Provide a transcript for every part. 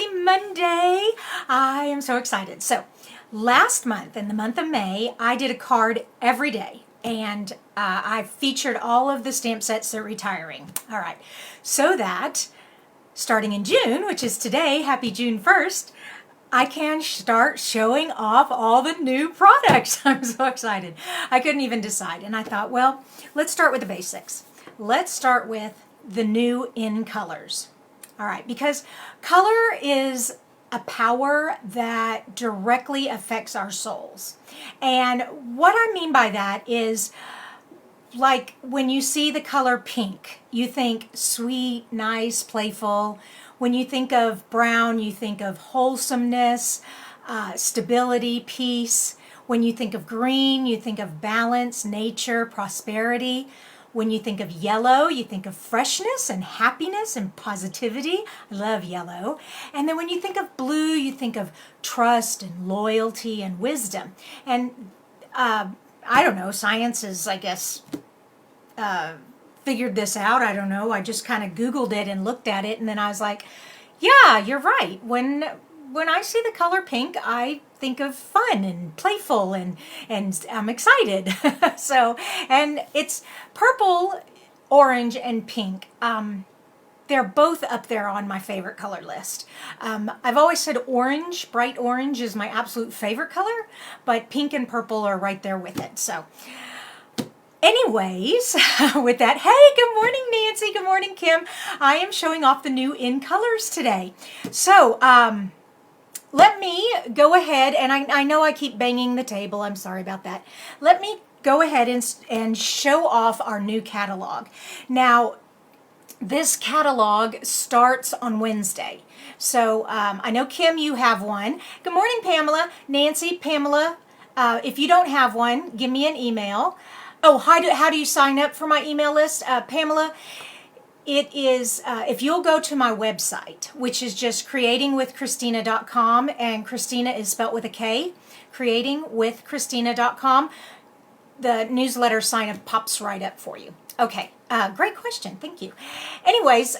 happy Monday. I am so excited. So last month, in the month of May, I did a card every day. And I featured all of the stamp sets that are retiring. All right. So that starting in June, which is today, happy June 1st, I can start showing off all the new products. I'm so excited. I couldn't even decide. And I thought, well, let's start with the basics. Let's start with the new in colors. All right, because color is a power that directly affects our souls. And what I mean by that is, like when you see the color pink, you think sweet, nice, playful. When you think of brown, you think of wholesomeness, stability, peace. When you think of green, you think of balance, nature, prosperity. When you think of yellow, you think of freshness and happiness and positivity. I love yellow. And then when you think of blue, you think of trust and loyalty and wisdom. And I don't know, science is, I guess, figured this out. I don't know. I just kind of Googled it and looked at it, and then I was like, yeah, you're right. When I see the color pink, I think of fun and playful and I'm excited. So, and it's purple, orange, and pink. They're both up there on my favorite color list. I've always said orange, bright orange is my absolute favorite color, but pink and purple are right there with it. So anyways, with that, hey, good morning, Nancy. Good morning, Kim. I am showing off the new in colors today. So, let me go ahead, and I know I keep banging the table. I'm sorry about that. Let me go ahead and show off our new catalog. Now, this catalog starts on Wednesday. So I know, Kim, you have one. Good morning, Pamela. Nancy, Pamela, if you don't have one, give me an email. Oh, how do you sign up for my email list? Pamela, it is, if you'll go to my website, which is just creatingwithkristina.com, and Kristina is spelt with a K, creatingwithkristina.com, the newsletter sign up pops right up for you. Okay, great question. Thank you. Anyways,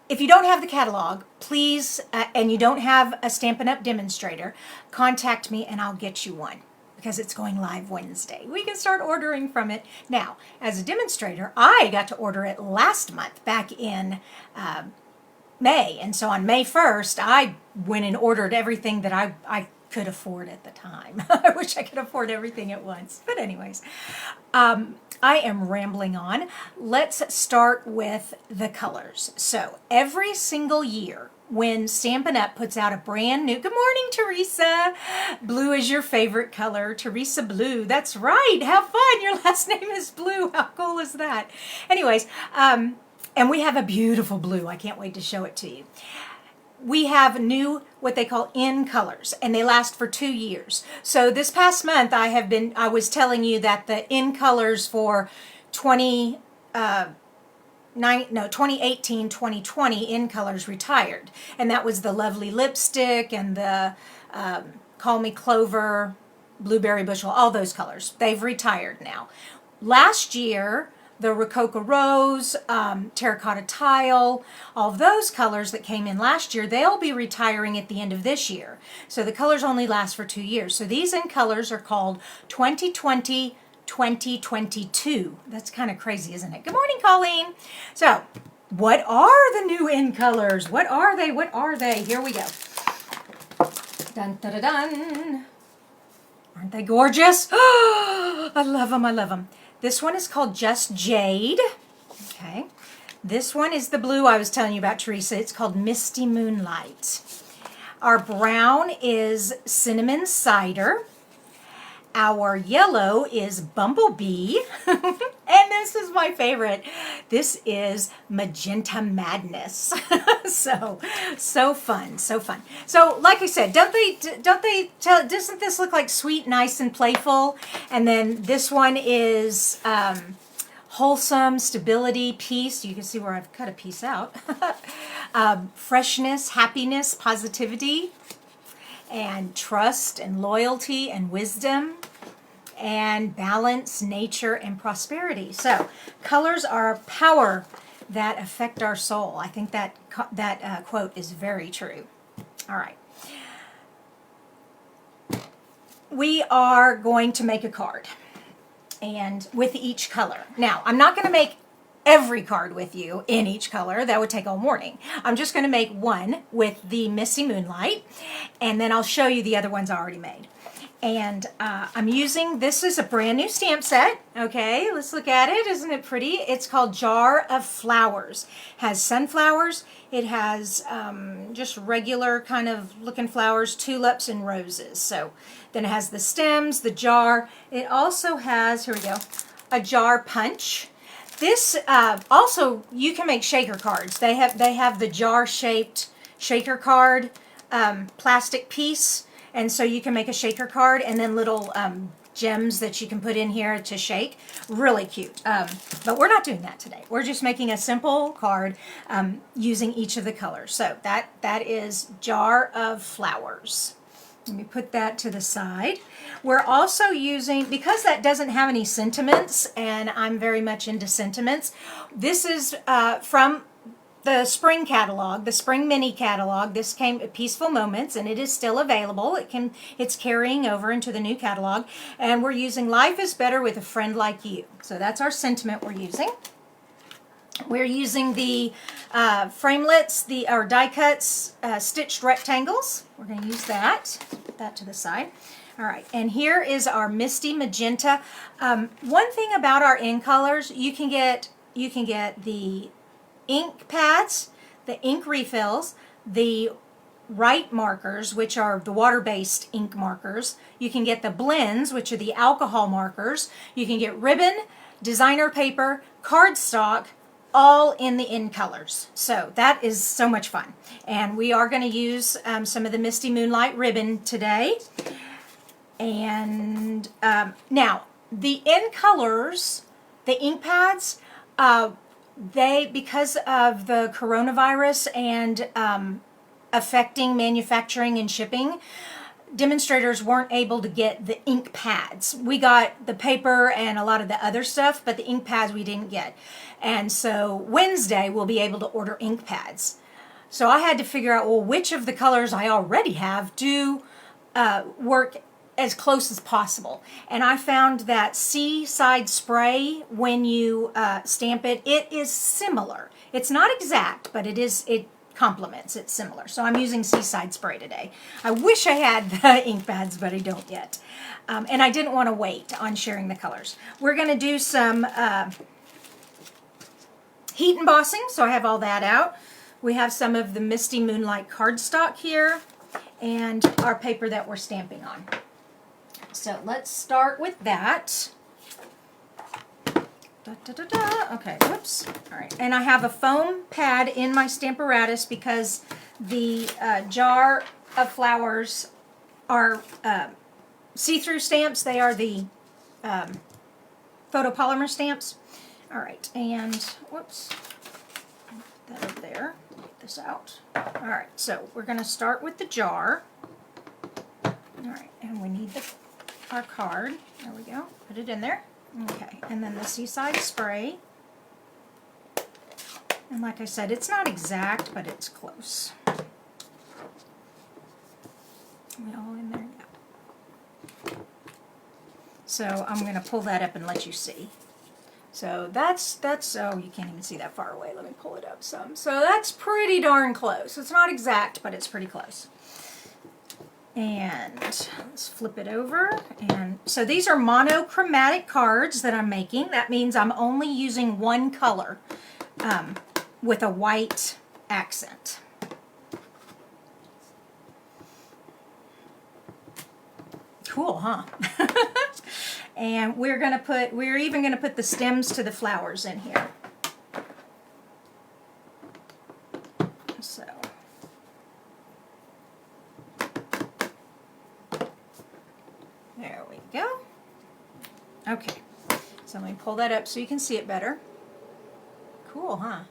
if you don't have the catalog, please, and you don't have a Stampin' Up! Demonstrator, contact me and I'll get you one, because it's going live Wednesday. We can start ordering from it now. As a demonstrator, I got to order it last month, back in May. And so on May 1st, I went and ordered everything that I could afford at the time. I wish I could afford everything at once. But anyways, I am rambling on. Let's start with the colors. So every single year, when Stampin' Up! Puts out a brand new, good morning, Teresa. Blue is your favorite color. Teresa Blue. That's right. Have fun. Your last name is Blue. How cool is that? Anyways, and we have a beautiful blue. I can't wait to show it to you. We have new, what they call in colors, and they last for 2 years. So this past month, I was telling you that the in colors for 2018, 2020 in colors retired. And that was the Lovely Lipstick and the Call Me Clover, Blueberry Bushel, all those colors. They've retired now. Last year, the Rococo Rose, Terracotta Tile, all of those colors that came in last year, they'll be retiring at the end of this year. So the colors only last for 2 years. So these in colors are called 2020, 2022. That's kind of crazy, isn't it? Good morning, Colleen. So, what are the new in colors? What are they? What are they? Here we go. Dun, dun, dun, dun. Aren't they gorgeous? I love them. I love them. This one is called Just Jade. Okay. This one is the blue I was telling you about, Teresa. It's called Misty Moonlight. Our brown is Cinnamon Cider. Our yellow is Bumblebee. And this is my favorite. This is Magenta Madness. So fun, so fun. So like I said, doesn't this look like sweet, nice, and playful? And then this one is wholesome, stability, peace. You can see where I've cut a piece out. Freshness, happiness, positivity, and trust and loyalty and wisdom and balance, nature, and prosperity. So colors are power that affect our soul. I think that quote is very true. All right. We are going to make a card, and with each color. Now, I'm not going to make every card with you in each color. That would take all morning. I'm just going to make one with the Misty Moonlight, and then I'll show you the other ones I already made. And I'm using, this is a brand new stamp set. Okay, let's look at it. Isn't it pretty? It's called Jar of Flowers. Has sunflowers. It has just regular kind of looking flowers, tulips and roses. So then it has the stems, the jar. It also has, here we go, a jar punch. This also, you can make shaker cards. They have the jar-shaped shaker card plastic piece. And so you can make a shaker card and then little gems that you can put in here to shake. Really cute. But we're not doing that today. We're just making a simple card using each of the colors. So that is Jar of Flowers. Let me put that to the side. We're also using, because that doesn't have any sentiments, and I'm very much into sentiments, this is from the spring catalog, the spring mini catalog. This came at Peaceful Moments, and it is still available. It's carrying over into the new catalog, and we're using Life is Better with a Friend Like You. So that's our sentiment we're using. We're using the framelits, or die cuts, stitched rectangles. We're going to use that. Put that to the side. All right, and here is our Misty Magenta. One thing about our in colors, you can get the ink pads, the ink refills, the Write markers, which are the water-based ink markers. You can get the blends, which are the alcohol markers. You can get ribbon, designer paper, cardstock, all in the in colors. So that is so much fun. And we are going to use some of the Misty Moonlight ribbon today. And now, the in colors, the ink pads, because of the coronavirus and affecting manufacturing and shipping, demonstrators weren't able to get the ink pads. We got the paper and a lot of the other stuff, but the ink pads we didn't get. And so Wednesday we'll be able to order ink pads. So I had to figure out, well, which of the colors I already have do work as close as possible. And I found that Seaside Spray, when you stamp it, it is similar. It's not exact, but it complements. It's similar. So I'm using Seaside Spray today. I wish I had the ink pads, but I don't yet. And I didn't want to wait on sharing the colors. We're going to do some heat embossing, so I have all that out. We have some of the Misty Moonlight cardstock here and our paper that we're stamping on. So let's start with that. Okay, whoops. All right, and I have a foam pad in my Stamparatus because the Jar of Flowers are see-through stamps. They are the photopolymer stamps. All right, and whoops, put that up there. Get this out. All right, so we're going to start with the jar. All right, and we need our card. There we go. Put it in there. Okay, and then the Seaside Spray. And like I said, it's not exact, but it's close. We all in there now. So I'm going to pull that up and let you see. So that's oh, you can't even see that far away. Let me pull it up some. So that's pretty darn close. It's not exact, but it's pretty close. And let's flip it over. And so these are monochromatic cards that I'm making. That means I'm only using one color with a white accent. Cool, huh? And we're even gonna put the stems to the flowers in here. So. There we go. Okay, so let me pull that up so you can see it better. Cool, huh?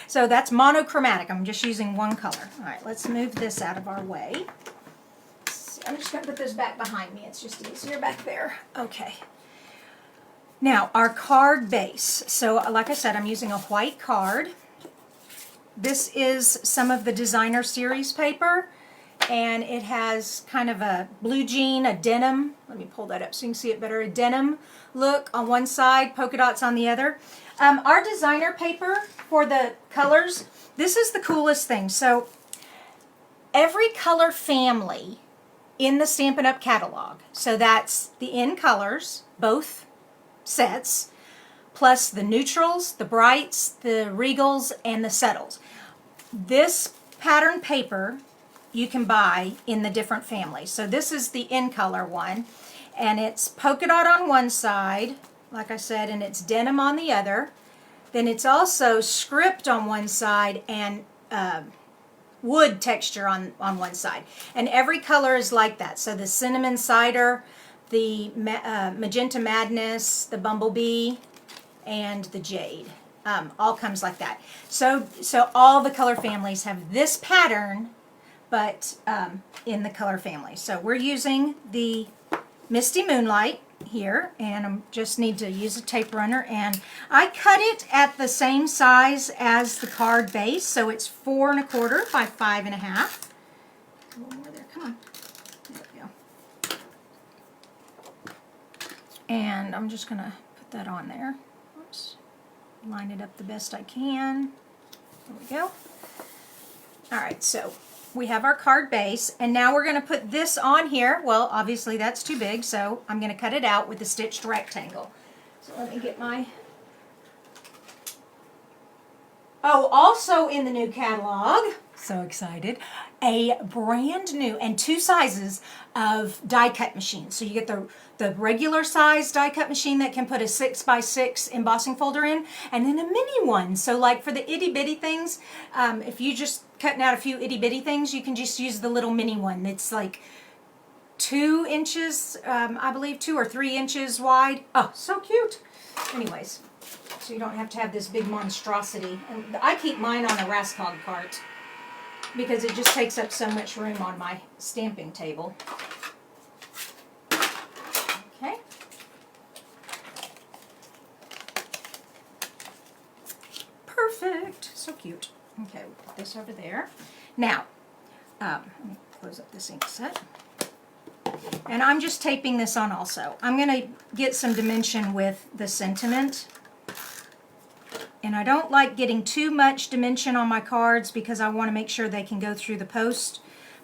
So that's monochromatic. I'm just using one color. All right, let's move this out of our way. I'm just going to put this back behind me. It's just easier back there. Okay. Now, our card base. So, like I said, I'm using a white card. this is some of the designer series paper, and it has kind of a blue jean, a denim. Let me pull that up so you can see it better. A denim look on one side, polka dots on the other. Our designer paper for the colors, this is the coolest thing. So every color family in the Stampin' Up! Catalog, so that's the in colors, both sets, plus the neutrals, the brights, the regals, and the settles. This pattern paper you can buy in the different families. So this is the in color one, and it's polka dot on one side, like I said, and it's denim on the other. Then it's also script on one side and wood texture on one side. And every color is like that. So the cinnamon cider, the magenta madness, the bumblebee, and the jade. All comes like that. So all the color families have this pattern, but in the color family. So we're using the Misty Moonlight here, and I just need to use a tape runner, and I cut it at the same size as the card base, so it's 4 1/4 by 5 1/2. A little more there, come on. There we go. And I'm just gonna put that on there. Oops. Line it up the best I can. There we go. All right, so we have our card base, and now we're going to put this on here. Well, obviously that's too big, so I'm going to cut it out with a stitched rectangle. So let me get my... Oh, also in the new catalog, so excited, a brand new, and 2 sizes of die cut machines. So you get the regular size die cut machine that can put a 6x6 embossing folder in, and then a mini one. So like for the itty bitty things, if you just cutting out a few itty bitty things, you can just use the little mini one. It's like 2 inches, I believe 2 or 3 inches wide. Oh, so cute. Anyways, so you don't have to have this big monstrosity. And I keep mine on a Raskog cart because it just takes up so much room on my stamping table. Okay. Perfect. So cute. Okay, we'll put this over there. Now, let me close up this ink set. And I'm just taping this on also. I'm going to get some dimension with the sentiment. And I don't like getting too much dimension on my cards because I want to make sure they can go through the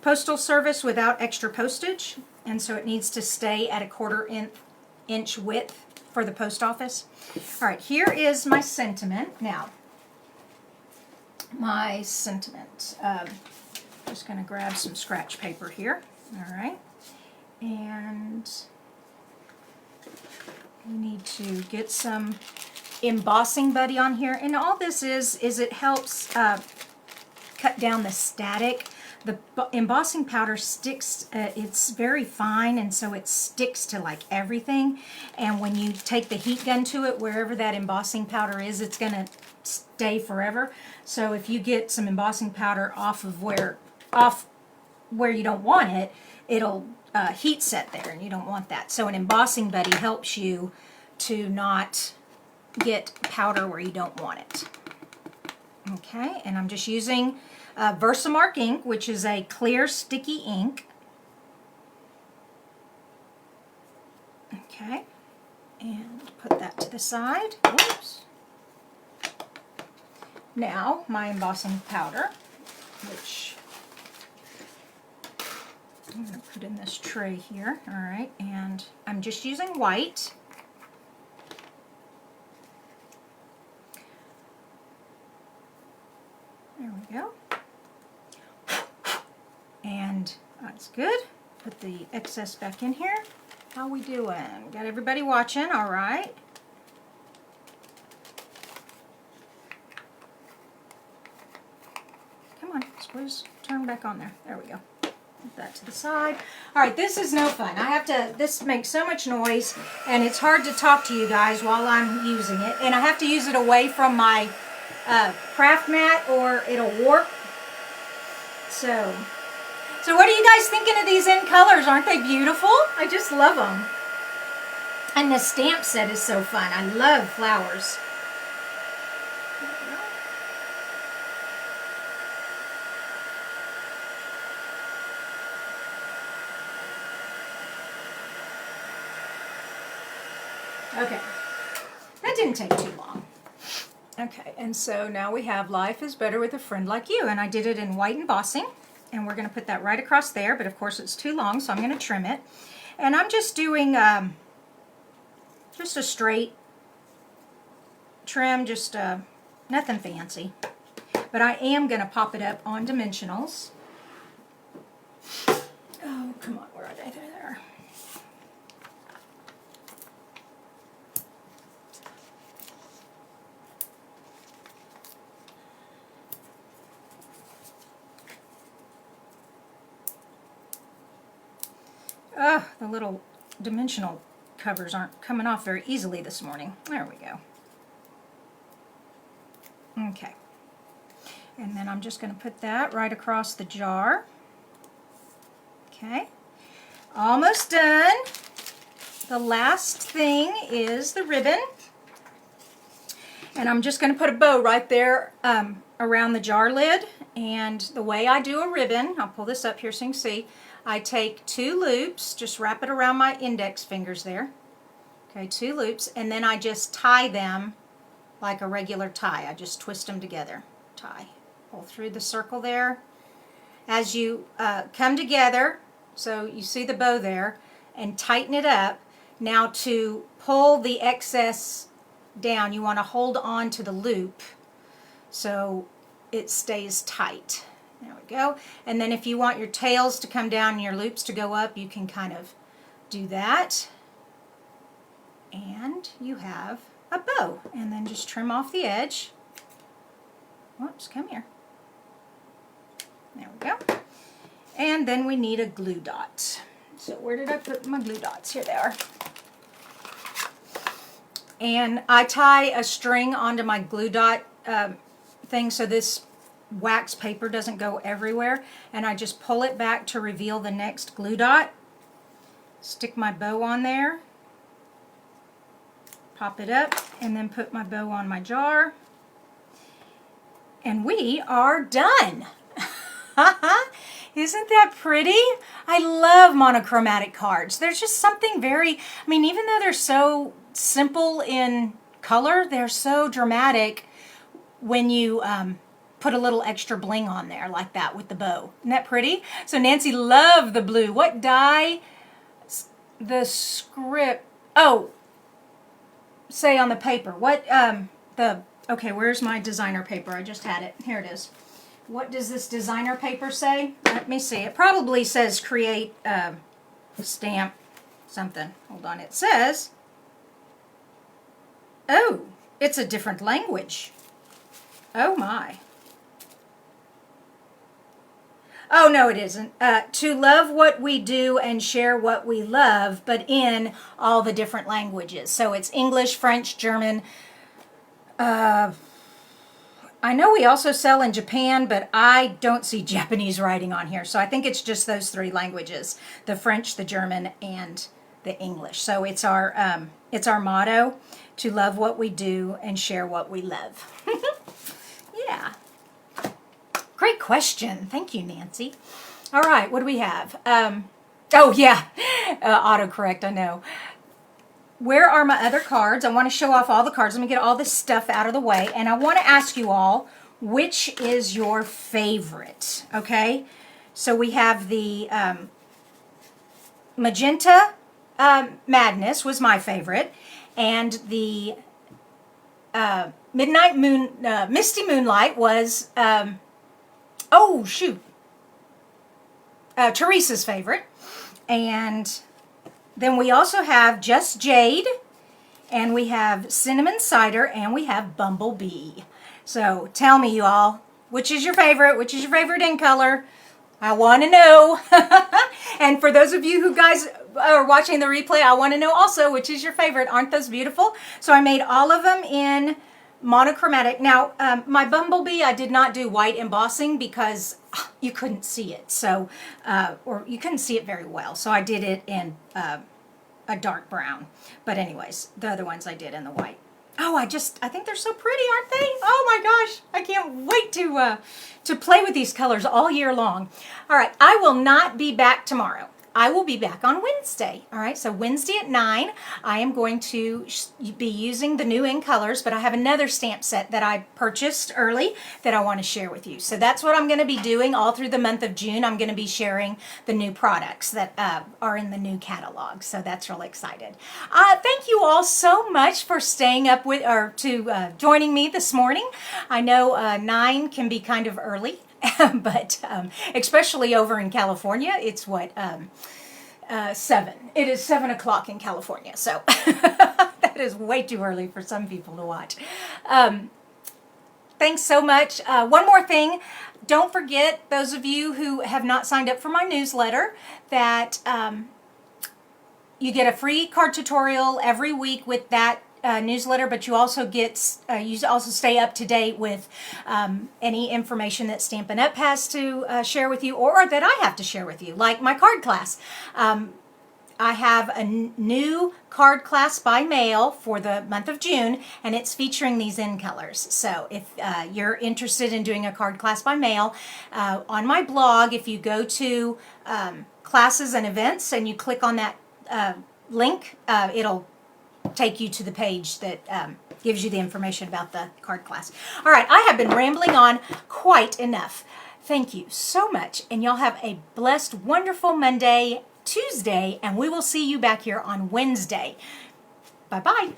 postal service without extra postage. And so it needs to stay at a 1/4 inch width for the post office. All right, here is my sentiment. Now, my sentiment. Just going to grab some scratch paper here. All right. And we need to get some embossing buddy on here, and all this is it helps cut down the static. The embossing powder sticks, it's very fine, and so it sticks to like everything, and when you take the heat gun to it, wherever that embossing powder is, it's going to stay forever. So if you get some embossing powder off where you don't want it, it'll heat set there, and you don't want that. So an embossing buddy helps you to not get powder where you don't want it. Okay, and I'm just using Versamark ink, which is a clear sticky ink. Okay, and put that to the side. Whoops. Now my embossing powder, which I'm going to put in this tray here. All right, and I'm just using white. There we go. And that's good. Put the excess back in here. How we doing? Got everybody watching, all right. Come on, squeeze, turn back on there. There we go. Put that to the side. All right, this is no fun. This makes so much noise, and it's hard to talk to you guys while I'm using it. And I have to use it away from my craft mat or it'll warp. So what are you guys thinking of these in colors? Aren't they beautiful? I just love them. And the stamp set is so fun. I love flowers. Okay, that didn't take too long. Okay, and so now we have Life is Better with a Friend Like You, and I did it in white embossing, and we're going to put that right across there, but of course it's too long, so I'm going to trim it. And I'm just doing just a straight trim, just nothing fancy. But I am going to pop it up on dimensionals. Oh, come on, where are they? There. Oh, the little dimensional covers aren't coming off very easily this morning. There we go. Okay. And then I'm just going to put that right across the jar. Okay. Almost done. The last thing is the ribbon. And I'm just going to put a bow right there around the jar lid. And the way I do a ribbon, I'll pull this up here so you can see, I take 2 loops, just wrap it around my index fingers there. Okay, 2 loops, and then I just tie them like a regular tie. I just twist them together. Tie. Pull through the circle there. As you come together, so you see the bow there, and tighten it up. Now to pull the excess down, you want to hold on to the loop so it stays tight. There we go. And then if you want your tails to come down and your loops to go up, you can kind of do that. And you have a bow. And then just trim off the edge. Whoops, come here. There we go. And then we need a glue dot. So where did I put my glue dots? Here they are. And I tie a string onto my glue dot thing so this wax paper doesn't go everywhere, and I just pull it back to reveal the next glue dot. Stick my bow on there, pop it up, and then put my bow on my jar, and we are done. Isn't that pretty? I love monochromatic cards. There's just something very, I mean, even though they're so simple in color, they're so dramatic when you put a little extra bling on there like that with the bow. Isn't that pretty? So Nancy loved the blue. What dye? The script. Oh, say on the paper. What, okay, where's my designer paper? I just had it. Here it is. What does this designer paper say? Let me see. It probably says create stamp something. Hold on. It says, oh, it's a different language. Oh my. Oh, no, it isn't. To love what we do and share what we love, but in all the different languages. So it's English, French, German. I know we also sell in Japan, but I don't see Japanese writing on here. So I think it's just those 3 languages, the French, the German, and the English. So it's our motto, to love what we do and share what we love. Yeah. Great question. Thank you, Nancy. All right, what do we have? Oh, yeah, autocorrect, I know. Where are my other cards? I want to show off all the cards. Let me get all this stuff out of the way. And I want to ask you all, which is your favorite? Okay, so we have the Magenta Madness was my favorite. And the Midnight Moon, Misty Moonlight was... oh, shoot. Teresa's favorite. And then we also have Just Jade. And we have Cinnamon Cider. And we have Bumblebee. So tell me, you all, which is your favorite? Which is your favorite in color? I want to know. And for those of you who guys are watching the replay, I want to know also, which is your favorite? Aren't those beautiful? So I made all of them in monochromatic. Now, my Bumblebee, I did not do white embossing because you couldn't see it. So, or you couldn't see it very well. So I did it in a dark brown. But anyways, the other ones I did in the white. Oh, I think they're so pretty, aren't they? Oh my gosh, I can't wait to play with these colors all year long. All right, I will not be back tomorrow. I will be back on Wednesday. All right, so Wednesday at 9, I am going to be using the new in colors, but I have another stamp set that I purchased early that I want to share with you. So that's what I'm going to be doing all through the month of June. I'm going to be sharing the new products that are in the new catalog. So that's really excited. Thank you all so much for staying up with or to joining me this morning. I know 9 can be kind of early. But especially over in California, it's what, 7. It is 7 o'clock in California, so that is way too early for some people to watch. Thanks so much. One more thing, don't forget, those of you who have not signed up for my newsletter, that you get a free card tutorial every week with that newsletter, but you also get you also stay up to date with any information that Stampin' Up has to share with you, or that I have to share with you, like my card class. I have a new card class by mail for the month of June, and it's featuring these in colors. So if you're interested in doing a card class by mail, on my blog, if you go to classes and events and you click on that link, it'll take you to the page that gives you the information about the card class. All right, I have been rambling on quite enough. Thank you so much, and y'all have a blessed, wonderful Monday, Tuesday, and we will see you back here on Wednesday. Bye-bye.